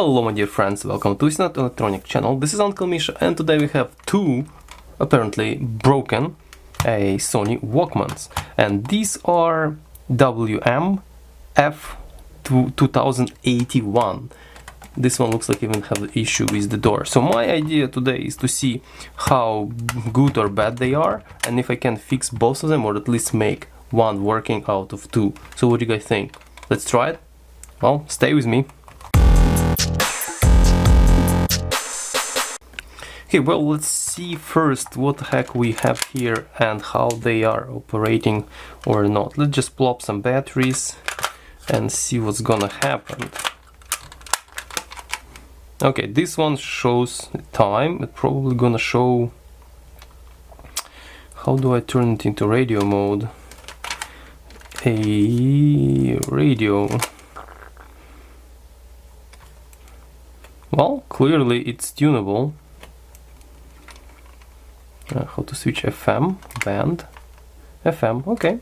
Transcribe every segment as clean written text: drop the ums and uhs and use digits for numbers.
Hello my dear friends, welcome to Not Electronic channel. This is Uncle Misha and today we have two apparently broken Sony Walkmans, and these are WM-F2081. This one looks like even have an issue with the door. So my idea today is to see how good or bad they are and if I can fix both of them or at least make one working out of two. So what do you guys think? Let's try it? Well, stay with me. Okay, well, let's see first what the heck we have here and how they are operating or not. Let's just plop some batteries and see what's gonna happen. Okay, this one shows time. It's probably gonna show... How do I turn it into radio mode? A radio. Well, clearly it's tunable. How to switch FM, band, FM, okay.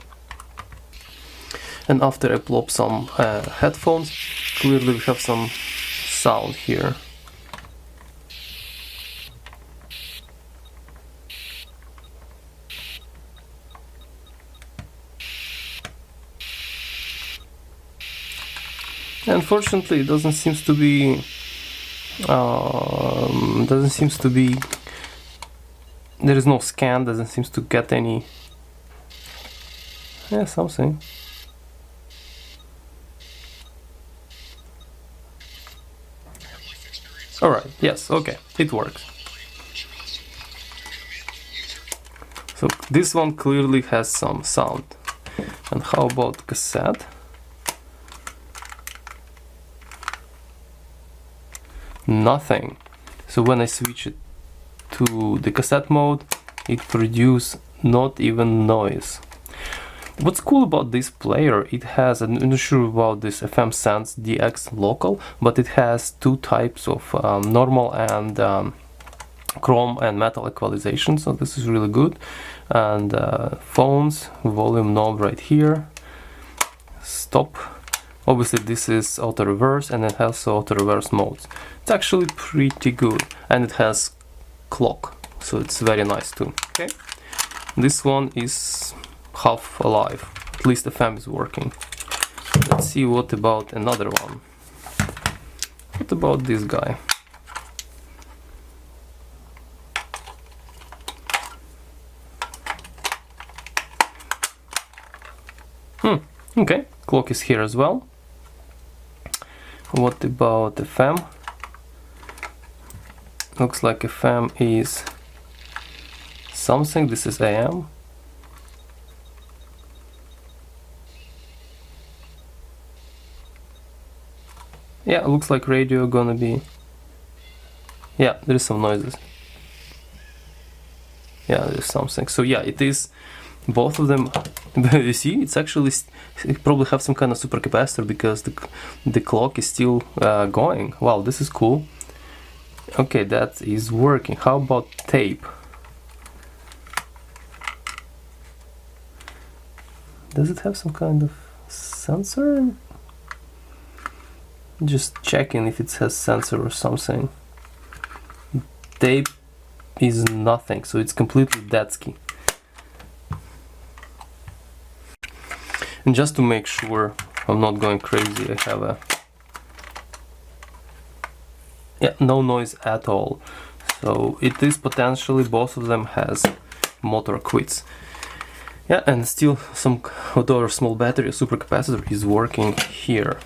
And after I plop some headphones, clearly we have some sound here. Unfortunately, it doesn't seem to be there is no scan, doesn't seem to get any... Yeah, something. Alright, yes, okay, it works. So this one clearly has some sound. And how about cassette? Nothing. So when I switch it to the cassette mode, it produces not even noise. What's cool about this player, it has, I'm not sure about this FM Sense DX local, but it has two types of normal and chrome and metal equalization, so this is really good. And phones, volume knob right here, stop. Obviously this is auto reverse and it has auto reverse modes. It's actually pretty good, and it has clock, so it's very nice too. Okay, this one is half alive, at least the FM is working. Let's see what about another one. What about this guy? Okay, clock is here as well. What about FM? Looks like FM is something. This is AM. Yeah, looks like radio gonna be... Yeah, there is some noises. Yeah, there's something. So yeah, it is both of them. You see, it's actually, it probably have some kind of supercapacitor because the clock is still going. Wow, this is cool. Okay, that is working. How about tape? Does it have some kind of sensor? Just checking if it has sensor or something. Tape is nothing, so it's completely dead ski. And just to make sure I'm not going crazy, I have a... Yeah, no noise at all. So it is potentially both of them has motor quits. Yeah, and still some other small battery, supercapacitor is working here.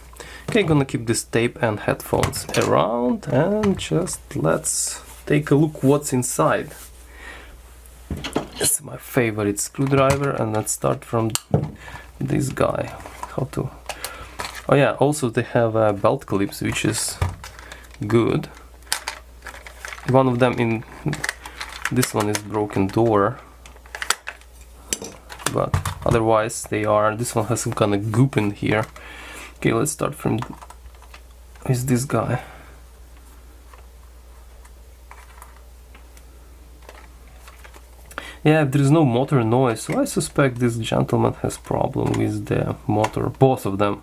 Okay, gonna keep this tape and headphones around and just let's take a look what's inside. It's my favorite screwdriver, and let's start from this guy. How to... Oh yeah, also they have belt clips, which is good. One of them in this one is broken door, but otherwise they are... This one has some kind of goop in here. Okay, let's start from is this guy. Yeah, there is no motor noise, so I suspect this gentleman has problem with the motor, both of them.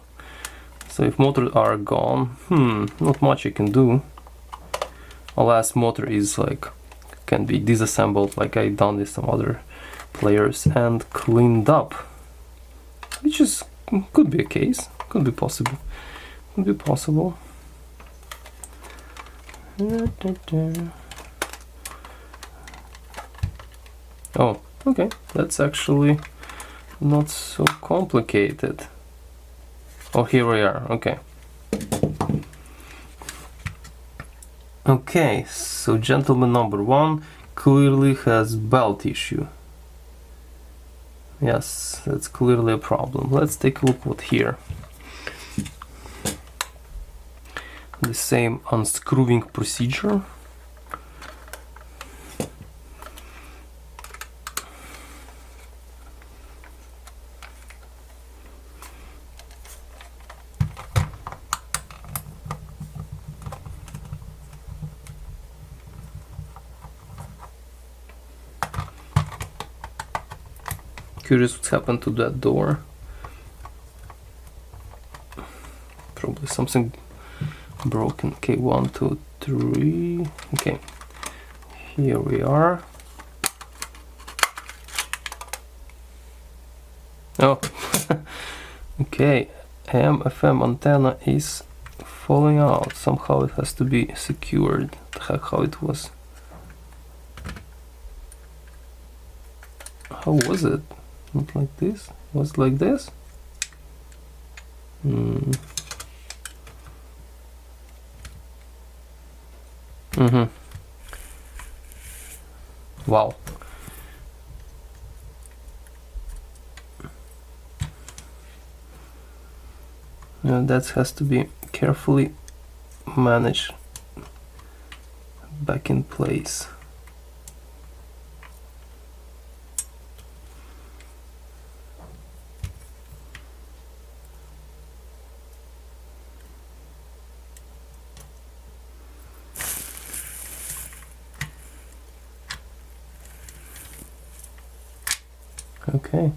So if motors are gone, not much I can do. Unless motor is like, can be disassembled like I done with some other players and cleaned up. Which is, could be a case, could be possible. Could be possible. Oh, okay, that's actually not so complicated. Oh, here we are, okay. Okay, so gentleman number one clearly has belt issue. Yes, that's clearly a problem. Let's take a look what here. The same unscrewing procedure. Curious what's happened to that door. Probably something broken. Okay, 1, 2, 3. Okay, here we are. Oh, okay. AM/FM antenna is falling out. Somehow it has to be secured. What the heck, how it was? How was it? Not like this? Was it like this? Wow. And that has to be carefully managed back in place. Okay,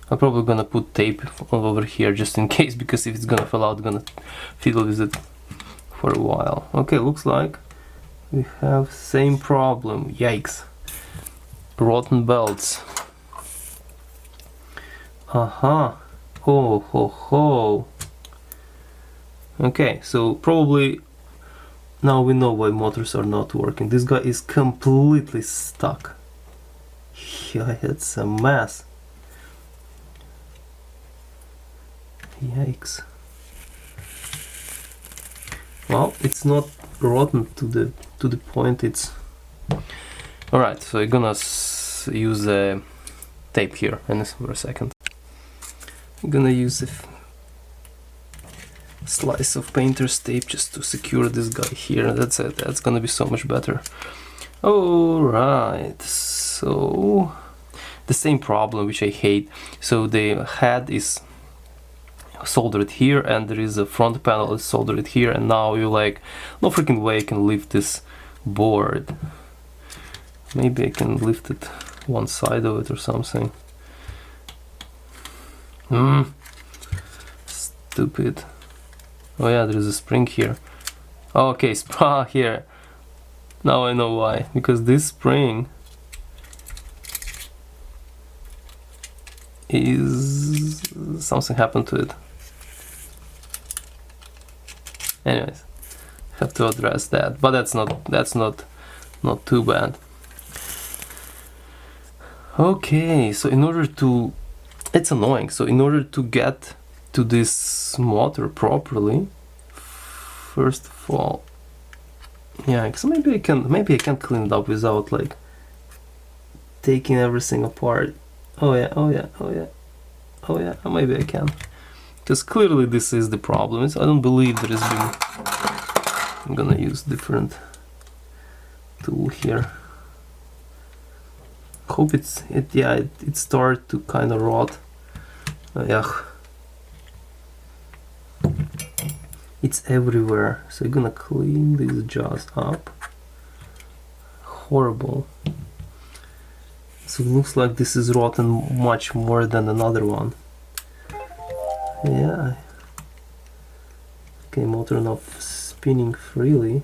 I'm probably gonna put tape all over here just in case, because if it's gonna fall out, I'm gonna fiddle with it for a while. Okay, looks like we have same problem. Yikes. Rotten belts. Oh ho ho. Okay, so probably now we know why motors are not working. This guy is completely stuck. Yeah, it's a mess. Yikes. Well, it's not rotten to the point it's. All right, so I'm gonna use a tape here for a second. I'm gonna use a slice of painter's tape just to secure this guy here. That's it. That's gonna be so much better. All right, so the same problem, which I hate. So the head is soldered here, and there is a front panel is soldered here, and now you're like, no freaking way I can lift this board. Maybe I can lift it one side of it or something. Stupid. Oh yeah, there is a spring here. Oh, okay, here. Now I know why. Because this spring is something happened to it. Anyways, have to address that, but that's not too bad. Okay, so in order to, it's annoying. So in order to get to this motor properly, first of all, yeah, because maybe I can clean it up without like taking everything apart. Oh yeah, maybe I can. Because clearly this is the problem. I don't believe there has been. I'm gonna use different tool here. Hope it started to kind of rot. Yeah. It's everywhere. So I'm gonna clean these jaws up. Horrible. So it looks like this is rotten much more than another one. Yeah. Okay, motor not spinning freely.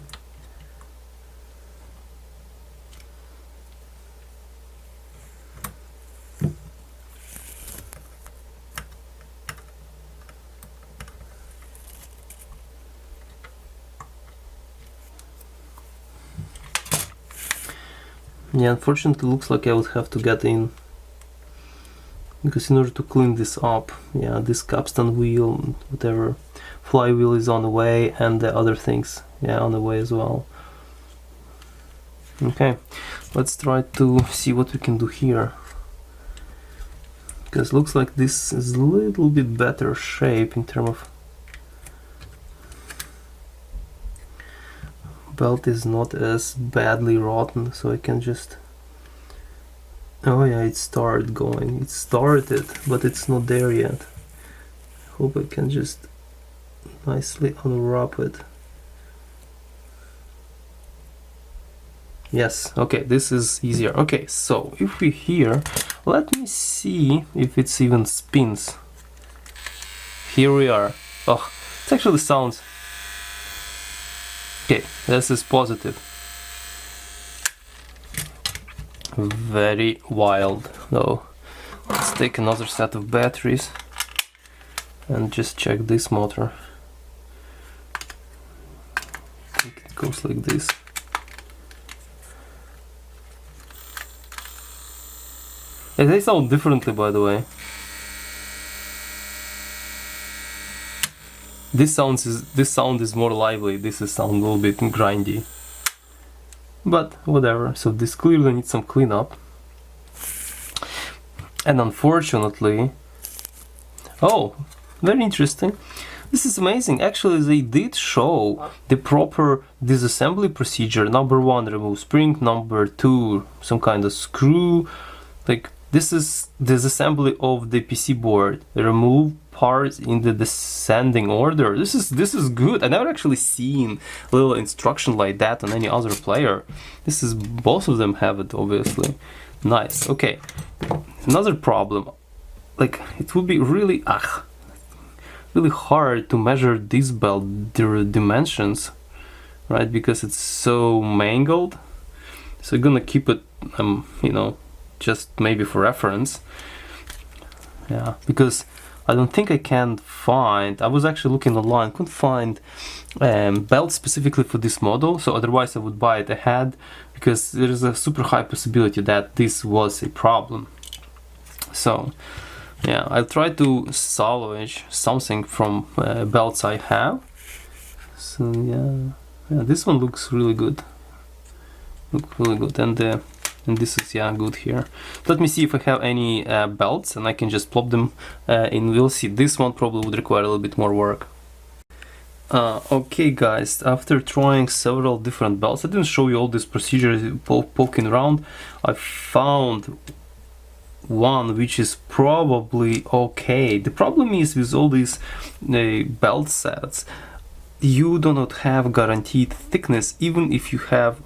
Yeah, unfortunately looks like I would have to get in, because in order to clean this up, yeah, this capstan wheel, whatever, flywheel is on the way, and the other things, yeah, on the way as well. Okay, let's try to see what we can do here, because looks like this is a little bit better shape in terms of belt, is not as badly rotten, so I can just, oh yeah, it started going, it started, but it's not there yet. Hope I can just nicely unwrap it. Yes, okay, this is easier. Okay, so if we here, let me see if it's even spins. Here we are. Oh, it actually sounds, okay, this is positive. Very wild though. Let's take another set of batteries and just check this motor. I think it goes like this. Yeah, they sound differently, by the way. This sound is more lively. This is sound a little bit grindy. But whatever, so this clearly needs some cleanup. And unfortunately, oh, very interesting. This is amazing. Actually, they did show the proper disassembly procedure. Number 1, remove spring. Number 2, some kind of screw. Like, this is disassembly of the PC board. Remove parts in the descending order. This is good. I never actually seen a little instruction like that on any other player. This is, both of them have it, obviously. Nice. Okay. Another problem, like, it would be really really hard to measure this belt, their dimensions, right? Because it's so mangled. So I'm gonna keep it, you know, just maybe for reference. Yeah, because I don't think I can find, I was actually looking online, couldn't find belts specifically for this model, so otherwise I would buy it ahead, because there is a super high possibility that this was a problem. So yeah, I'll try to salvage something from belts I have. So yeah, this one looks really good. And this is, yeah, good here. Let me see if I have any belts and I can just plop them in. We'll see. This one probably would require a little bit more work. Okay guys, after trying several different belts, I didn't show you all these procedures poking around. I found one which is probably okay. The problem is with all these belt sets, you do not have guaranteed thickness even if you have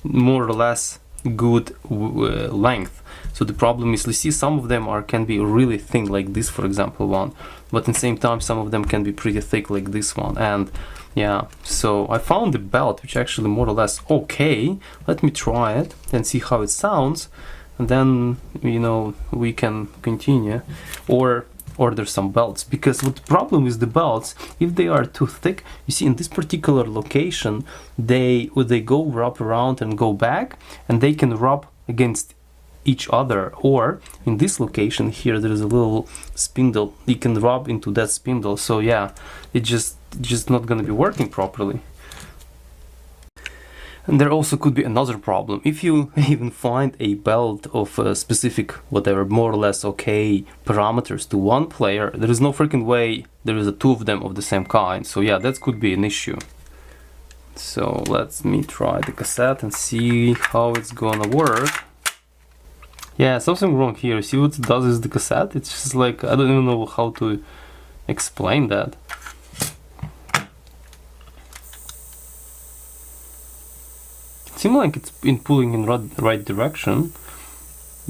more or less good length. So the problem is, you see, some of them can be really thin, like this, for example, one, but at the same time some of them can be pretty thick, like this one. And yeah, so I found the belt which actually more or less okay. Let me try it and see how it sounds, and then, you know, we can continue or order some belts. Because what the problem is, the belts, if they are too thick, you see in this particular location, they go wrap around and go back, and they can rub against each other. Or in this location here, there is a little spindle, you can rub into that spindle. So yeah, it's just not gonna be working properly. And there also could be another problem. If you even find a belt of a specific, whatever, more or less okay parameters to one player, there is no freaking way there is two of them of the same kind. So yeah, that could be an issue. So let me try the cassette and see how it's gonna work. Yeah, something wrong here. See what it does is the cassette? It's just like, I don't even know how to explain that. Seems like it's been pulling in right direction,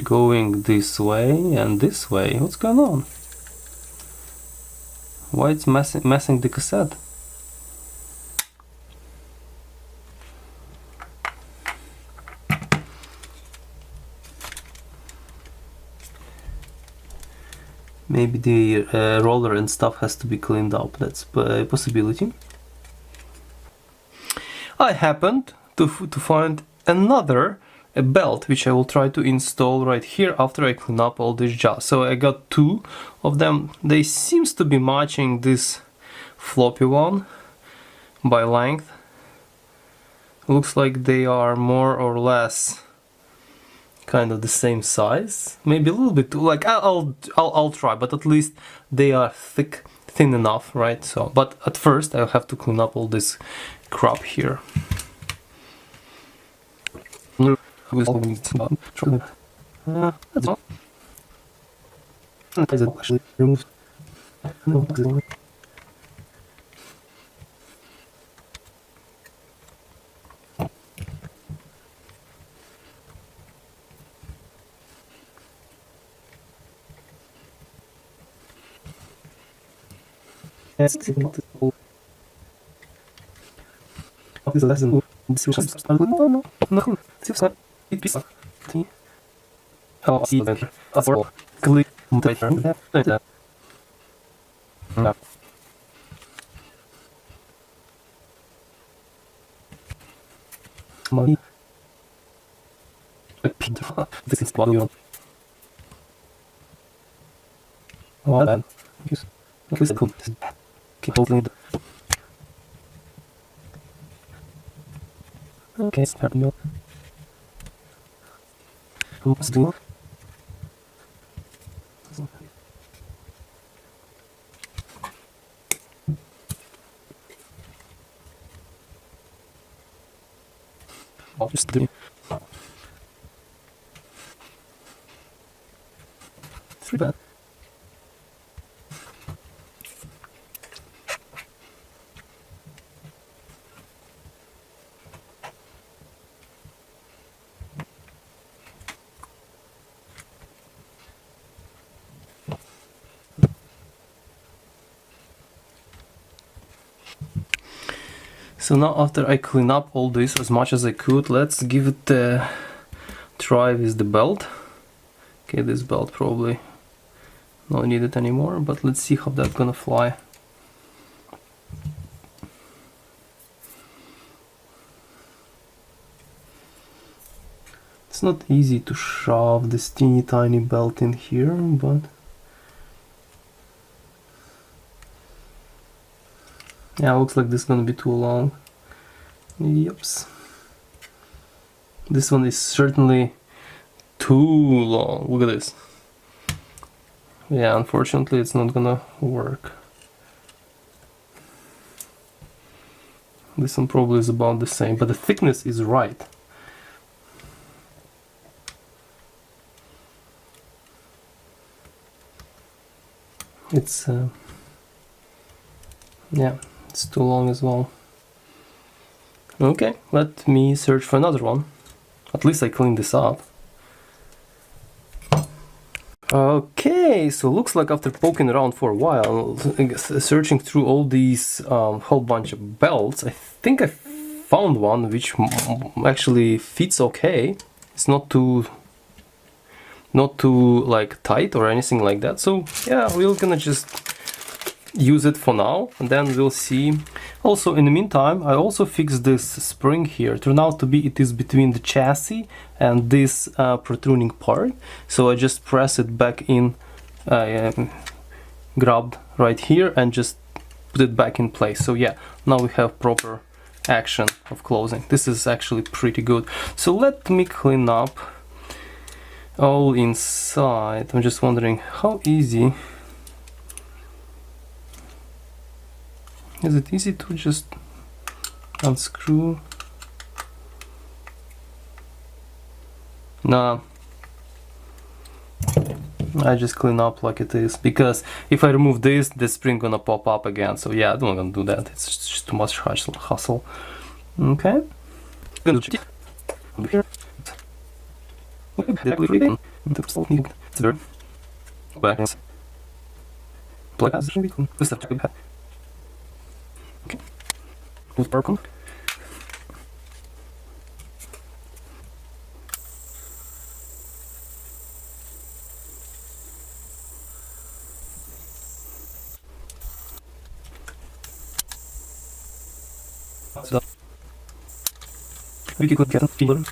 going this way and this way. What's going on? Why it's messing the cassette? maybe the roller and stuff has to be cleaned up. That's a possibility. I happened to find another belt which I will try to install right here after I clean up all this jazz. So I got two of them. They seems to be matching this floppy one by length. Looks like they are more or less kind of the same size, maybe a little bit too, like I'll try, but at least they are thin enough, right? So, but at first I'll have to clean up all this crap here. That's all. Actually removed. This lesson. Oh, see then. For click money. This is what you want. Well then, use this cool. Keep holding it. Okay, start me up. What's doing? I'll just do. It's pretty bad. So now after I clean up all this as much as I could, let's give it a try with the belt. Okay, this belt probably not needed anymore, but let's see how that's gonna fly. It's not easy to shove this teeny tiny belt in here, but yeah, looks like this is gonna be too long. Yeps. This one is certainly too long. Look at this. Yeah, unfortunately it's not gonna work. This one probably is about the same, but the thickness is right. It's yeah, it's too long as well. Okay, let me search for another one. At least I cleaned this up. Okay, so looks like after poking around for a while, searching through all these whole bunch of belts, I think I found one which actually fits okay. It's not too like tight or anything like that. So yeah, we're gonna just use it for now, and then we'll see. Also, in the meantime, I also fixed this spring here. Turned out to be it is between the chassis and this protruding part. So I just press it back in, grabbed right here and just put it back in place. So yeah, now we have proper action of closing. This is actually pretty good. So let me clean up all inside. I'm just wondering how easy. Is it easy to just unscrew? Nah, I just clean up like it is, because if I remove this, the spring gonna pop up again. So yeah, I'm not gonna do that. It's just too much hustle. Okay. With purple. We could get a feeler.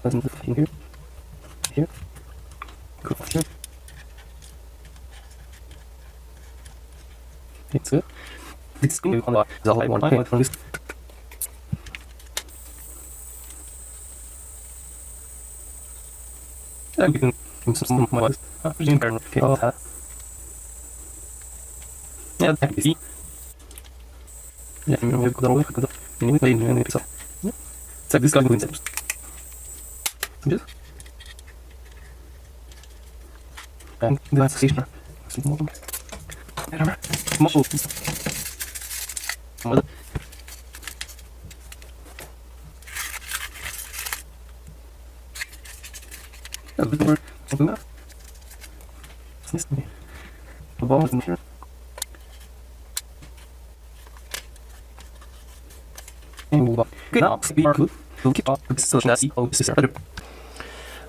Let's move in here. Here. Go here. It's good. It's going to unlock the light one time from this. Yeah, we can do some of my lights. Okay, all that. Yeah, that can be seen. Yeah, I'm going to go down with anyway, play in the pixel. Yeah. It's like this guy doing steps. Yes. And that's the station. Muscle. A bit more something like that. Yes, the ball is in here. And move on. Okay, now we are good. We'll keep up with the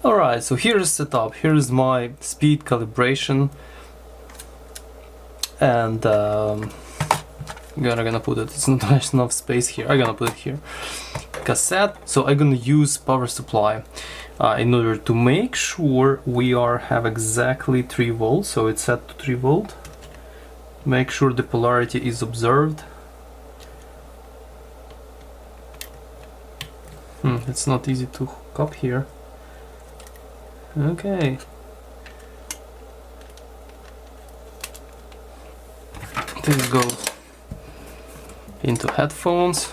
Alright, so here's setup. Here's my speed calibration. And gonna put it, it's not enough space here. I'm gonna put it here. Cassette, so I'm gonna use power supply in order to make sure we have exactly 3 volts, so it's set to 3 volt. Make sure the polarity is observed. It's not easy to hook up here. Okay. This goes into headphones.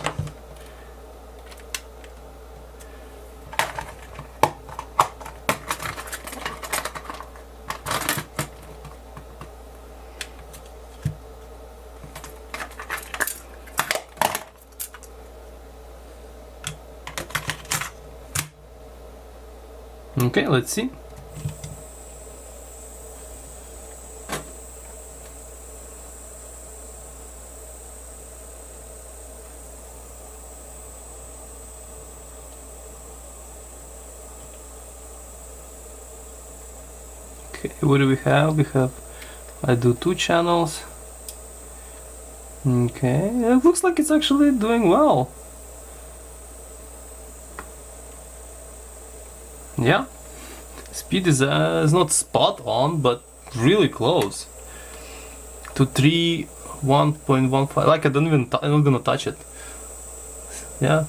Okay, let's see. Okay, what do we have? I do 2 channels. Okay, it looks like it's actually doing well. Yeah, speed is not spot on, but really close to 1.15. Like I'm not gonna touch it. Yeah,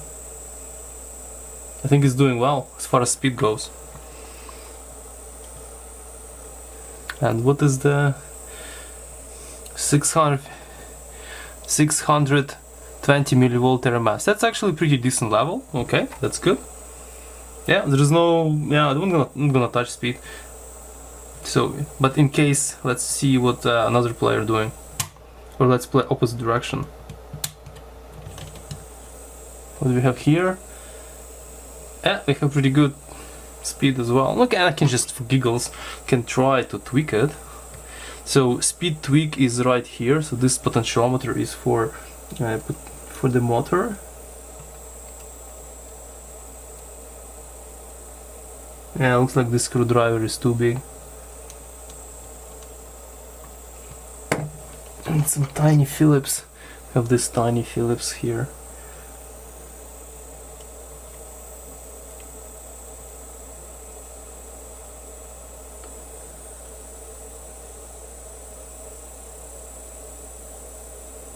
I think it's doing well as far as speed goes. And what is the 620 millivolt RMS? That's actually pretty decent level. Okay, that's good. Yeah, there's no, I'm not gonna touch speed. So, but in case, let's see what another player doing, or let's play opposite direction. What do we have here? Yeah, we have pretty good speed as well. Look, I can just, for giggles, can try to tweak it. So speed tweak is right here. So this potentiometer is for the motor. Yeah, looks like this screwdriver is too big. And some tiny Phillips. We have this tiny Phillips here.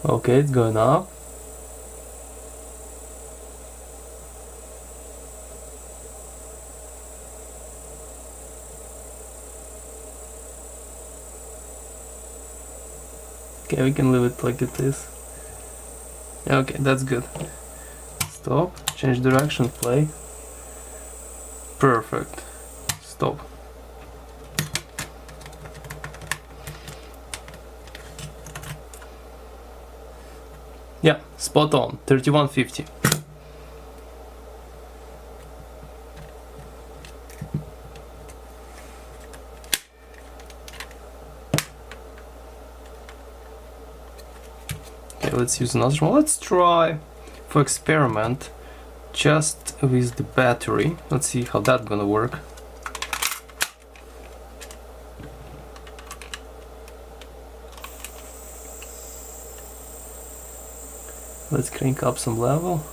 Okay, it's going up. Okay, we can leave it like it is. Okay, that's good. Stop, change direction, play. Perfect. Stop. Yeah, spot on, 3150. Okay, let's use another one. Let's try for experiment just with the battery. Let's see how that's gonna work. Let's crank up some level.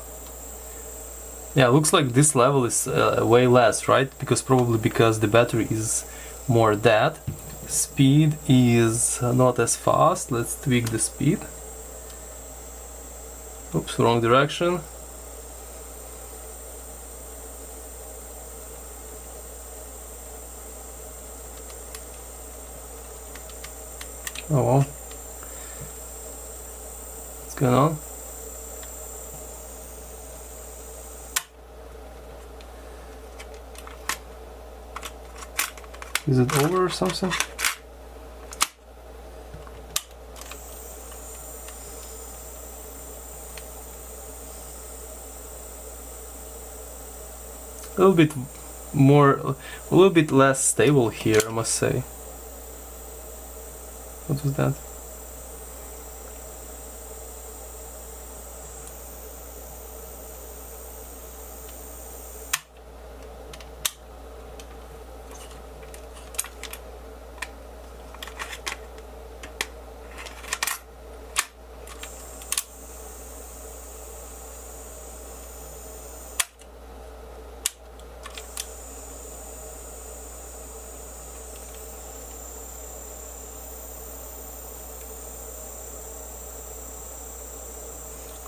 Yeah, looks like this level is way less, right? Probably because the battery is more dead. Speed is not as fast. Let's tweak the speed. Oops, wrong direction. Oh well. What's going on? Is it over or something? A little bit more, a little bit less stable here, I must say. What was that?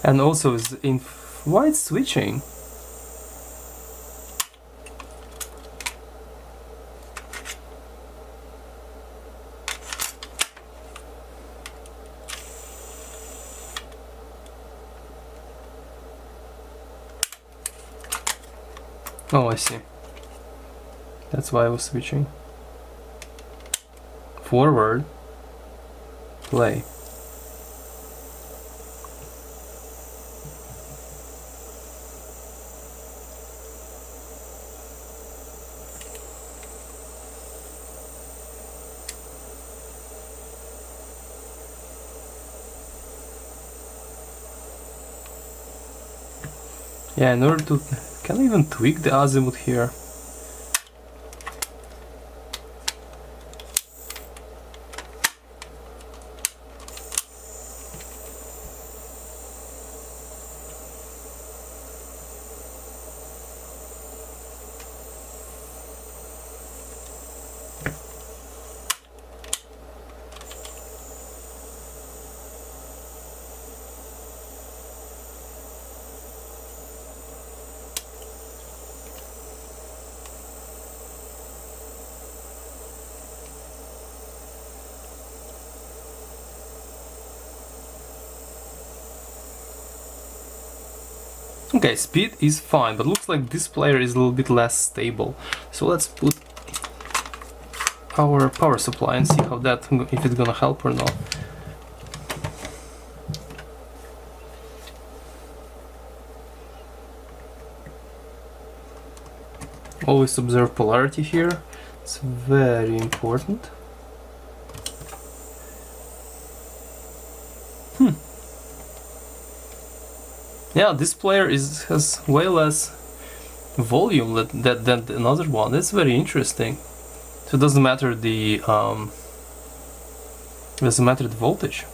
And also, why it's switching? Oh, I see. That's why I was switching. Forward. Play. Yeah, in order to... Can I even tweak the azimuth here? Okay, speed is fine, but looks like this player is a little bit less stable. So let's put our power supply and see how that, if it's gonna help or not. Always observe polarity here. It's very important. Yeah, this player has way less volume than another one. That's very interesting. So it doesn't matter the voltage.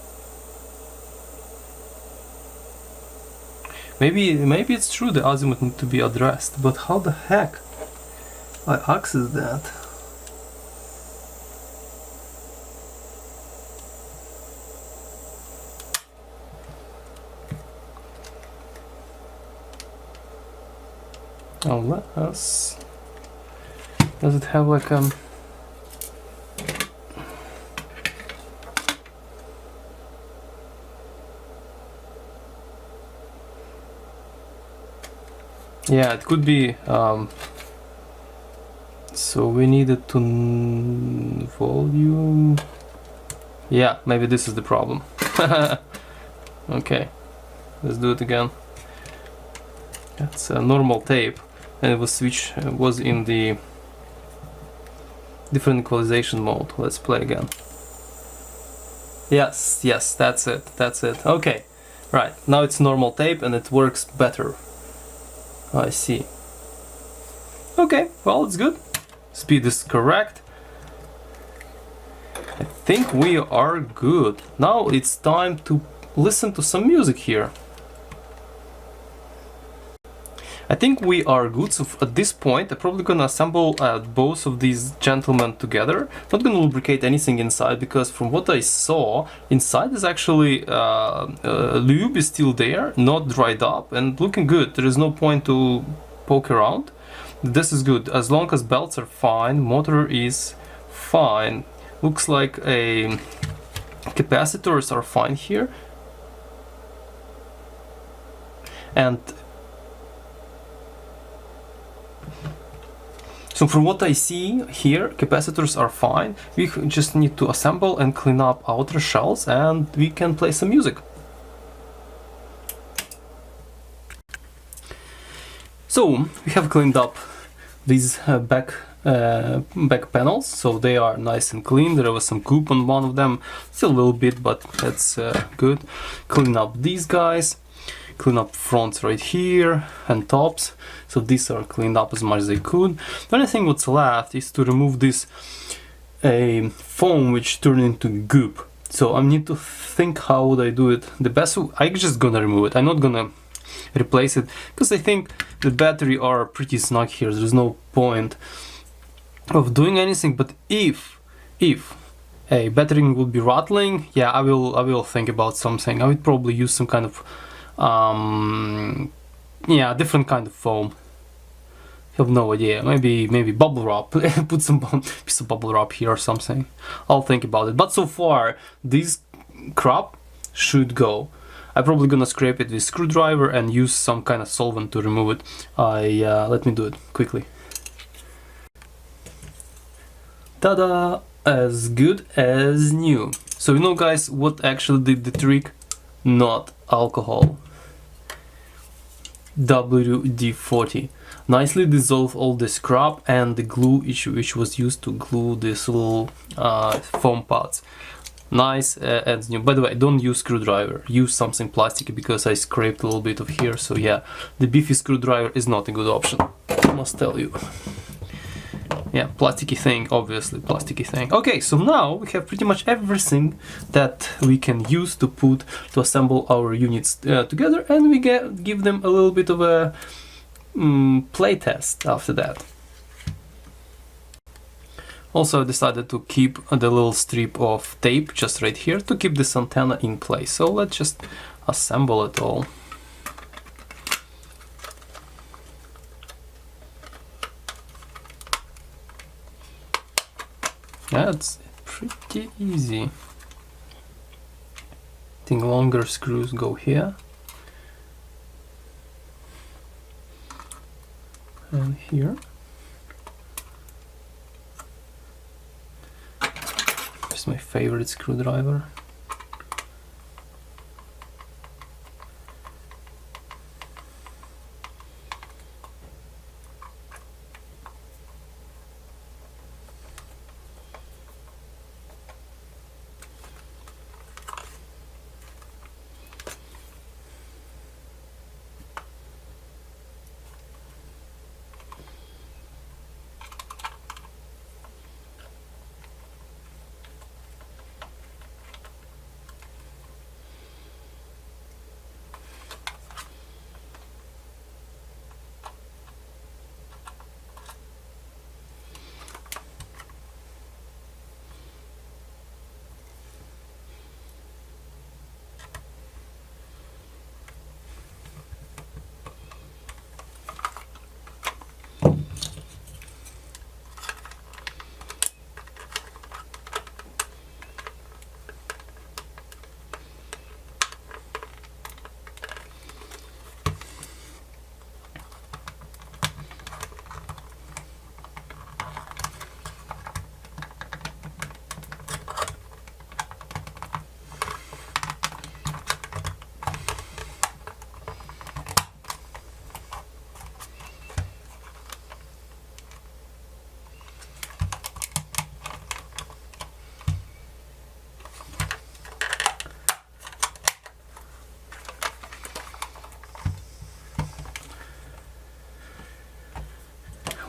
Maybe it's true the azimuth needs to be addressed, but how the heck I access that? Oh, let us. Does it have like yeah, it could be. So we needed to volume. Yeah, maybe this is the problem. Okay, let's do it again. That's a normal tape, and it was in the different equalization mode. Let's play again. Yes, that's it. Okay, Right, now it's normal tape and it works better. I see. Okay, well, it's good. Speed is correct. I think we are good. Now it's time to listen to some music here. I think we are good, so at this point I'm probably gonna assemble both of these gentlemen together. Not gonna lubricate anything inside, because from what I saw, inside is actually lube is still there, not dried up and looking good. There is no point to poke around. This is good, as long as belts are fine, motor is fine. Looks like a capacitors are fine here. And so from what I see here, capacitors are fine. We just need to assemble and clean up outer shells and we can play some music. So we have cleaned up these back panels, so they are nice and clean. There was some goop on one of them, still a little bit, but that's good. Clean up these guys. Clean up fronts right here and tops, so these are cleaned up as much as I could. The only thing what's left is to remove this foam which turned into goop. So I need to think how would I do it. The best, I'm just gonna remove it. I'm not gonna replace it because I think the battery are pretty snug here. There's no point of doing anything. But if a battery would be rattling, yeah, I will think about something. I would probably use some kind of yeah, different kind of foam. I have no idea. Maybe bubble wrap. Put some piece of bubble wrap here or something. I'll think about it. But so far, this crap should go. I'm probably gonna scrape it with screwdriver and use some kind of solvent to remove it. Let me do it quickly. Ta-da! As good as new. So you know, guys, what actually did the trick? Not alcohol. WD-40 nicely dissolve all the scrub and the glue which was used to glue these little foam pads. Nice as new. By the way, don't use screwdriver, use something plastic, because I scraped a little bit of here. So yeah, the beefy screwdriver is not a good option, I must tell you. Yeah, plasticky thing, obviously plasticky thing. Okay, so now we have pretty much everything that we can use to assemble our units together, and we give them a little bit of a play test after that. Also, I decided to keep the little strip of tape just right here to keep this antenna in place. So let's just assemble it all. That's pretty easy. I think longer screws go here and here. This is my favorite screwdriver.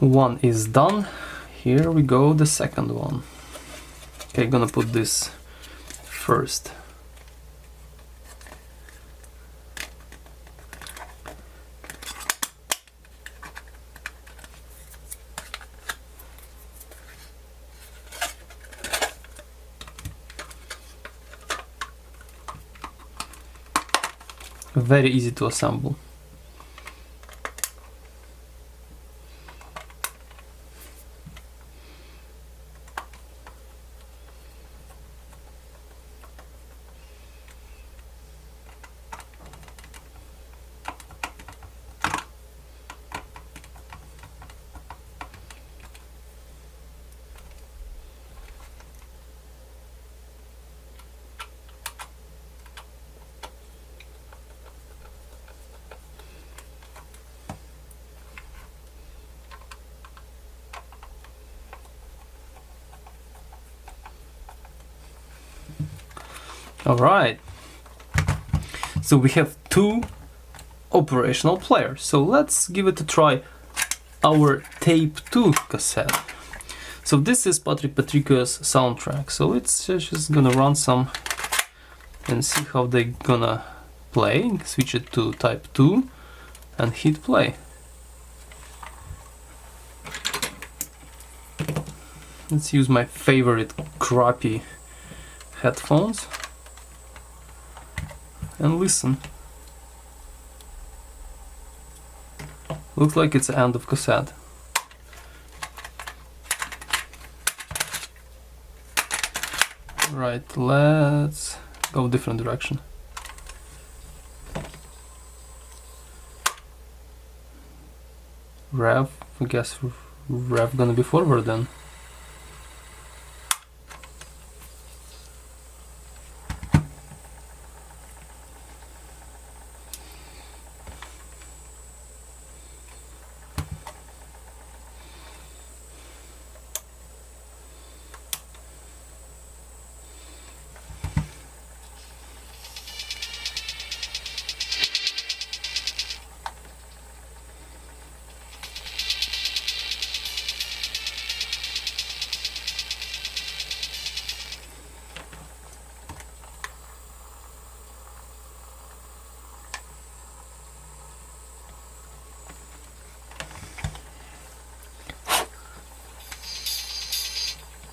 one is done. Here we go, the second one. Okay, gonna put this first. Very easy to assemble. Alright, so we have two operational players, so let's give it a try. Our tape 2 cassette. So this is Patrick Patrico's soundtrack, so it's just gonna run some and see how they gonna play. Switch it to type 2 and hit play. Let's use my favorite crappy headphones and listen. Looks like it's the end of cassette. Right, let's go different direction. Rev, I guess rev gonna be forward then.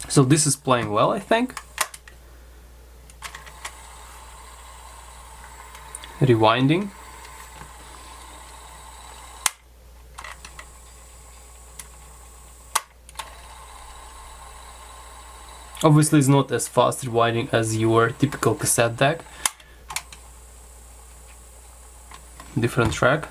So this is playing well, I think. Rewinding. Obviously it's not as fast rewinding as your typical cassette deck. Different track.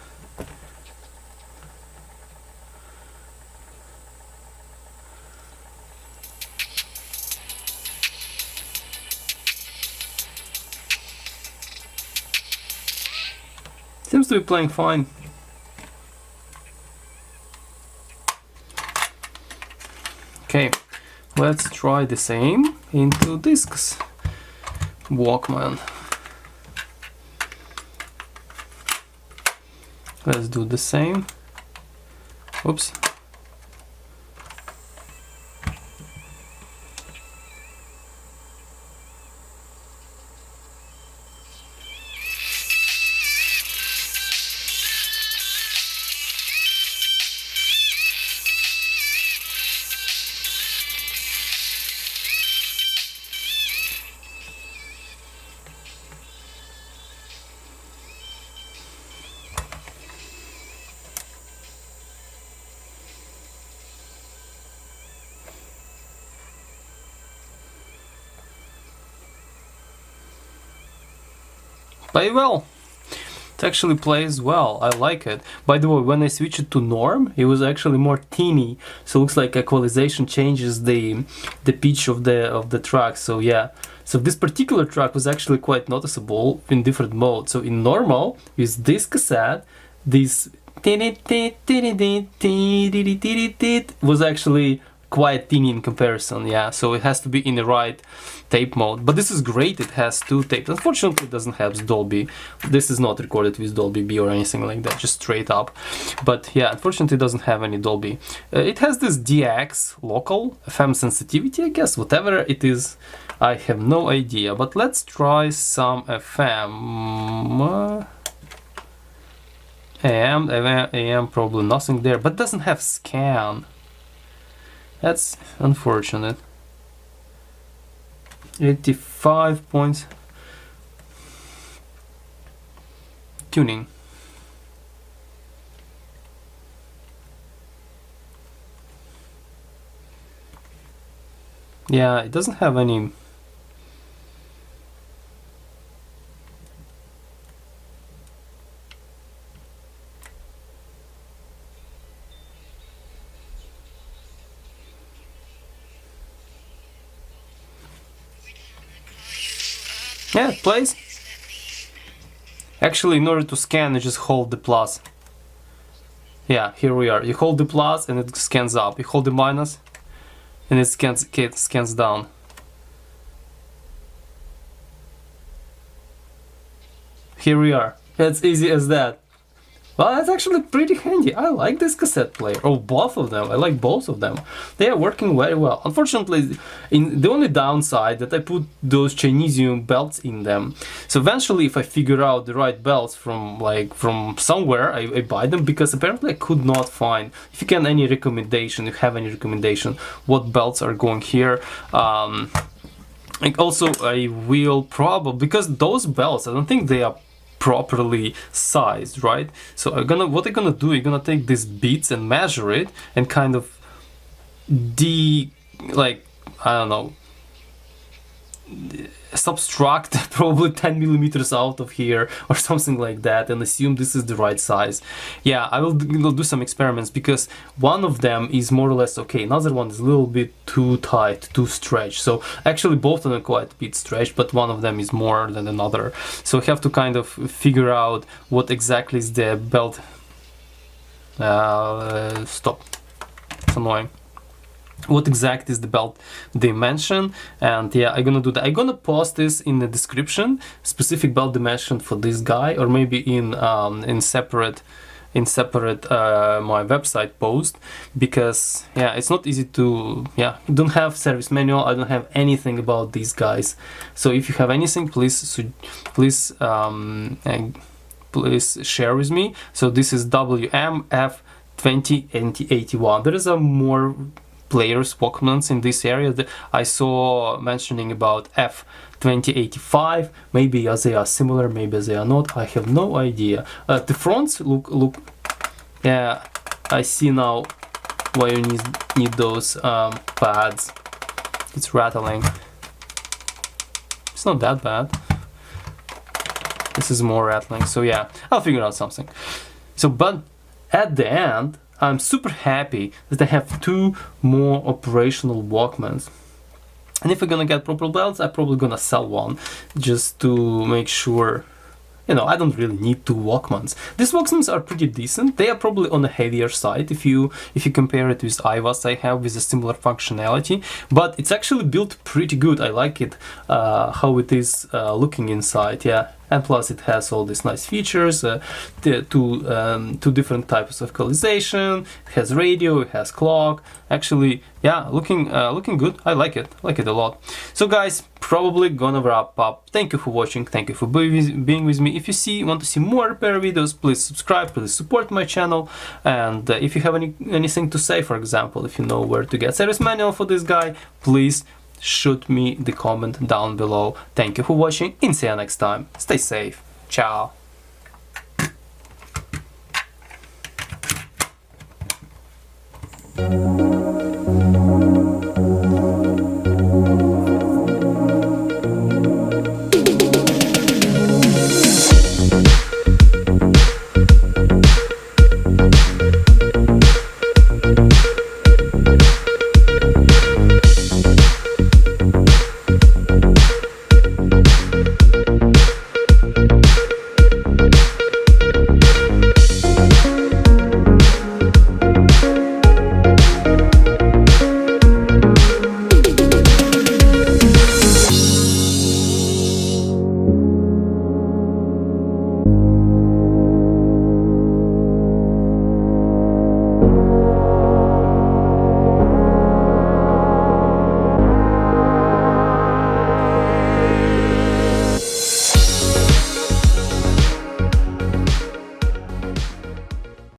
Seems to be playing fine. Okay, let's try the same into discs. Walkman. Let's do the same. Oops. Play well. It actually plays well. I like it. By the way, when I switch it to norm, it was actually more teeny. So it looks like equalization changes the pitch of the track. So yeah. So this particular track was actually quite noticeable in different modes. So in normal, with this cassette, this was actually quite tiny in comparison, yeah, so it has to be in the right tape mode. But this is great, it has 2 tapes. Unfortunately, it doesn't have Dolby. This is not recorded with Dolby B or anything like that, just straight up. But yeah, unfortunately, it doesn't have any Dolby. It has this DX local FM sensitivity, I guess, whatever it is. I have no idea, but let's try some FM. AM, probably nothing there, but doesn't have scan. That's unfortunate. 85 points. Tuning. Yeah, it doesn't have any. Yeah, it plays. Actually, in order to scan, you just hold the plus. Yeah, here we are. You hold the plus and it scans up. You hold the minus and it scans down. Here we are. It's easy as that. Well, that's actually pretty handy. I like this cassette player. Oh, both of them. I like both of them. They are working very well. Unfortunately, the only downside that I put those Chinesium belts in them. So eventually, if I figure out the right belts from somewhere, I buy them, because apparently I could not find. If you can any recommendation, if you have any recommendation, what belts are going here. And also, I will probably, because those belts, I don't think they are properly sized, right? So what I'm gonna do, I'm gonna take these beads and measure it and kind of I don't know, subtract probably 10 millimeters out of here or something like that, and assume this is the right size. Yeah, I will do some experiments, because one of them is more or less okay, another one is a little bit too tight, too stretched. So actually both of them are quite a bit stretched, but one of them is more than another. So I have to kind of figure out what exactly is the belt. Stop, it's annoying. What exact is the belt dimension, and yeah, I'm gonna do that. I'm gonna post this in the description, specific belt dimension for this guy, or maybe in separate my website post, because yeah, it's not easy to, yeah, I don't have service manual, I don't have anything about these guys. So if you have anything, please share with me. So this is WM-F2081. There is a more players, walkmans in this area that I saw mentioning about F2085. Maybe they are similar, maybe they are not. I have no idea. The fronts look. Yeah, I see now why you need those pads. It's rattling. It's not that bad. This is more rattling. So yeah, I'll figure out something. So, but at the end, I'm super happy that I have 2 more operational walkmans. And if I'm gonna get proper belts, I'm probably gonna sell one, just to make sure, you know, I don't really need 2 walkmans. These walkmans are pretty decent. They are probably on the heavier side if you compare it with IVAs I have with a similar functionality, but it's actually built pretty good. I like it, how it is looking inside, yeah. And plus it has all these nice features, two different types of equalization, it has radio, it has clock. Actually, yeah, looking good. I like it a lot. So guys, probably gonna wrap up. Thank you for watching, thank you for being with me. If you want to see more repair videos, please subscribe, please support my channel. And if you have anything to say, for example, if you know where to get service manual for this guy, please shoot me the comment down below. Thank you for watching and see you next time. Stay safe. Ciao.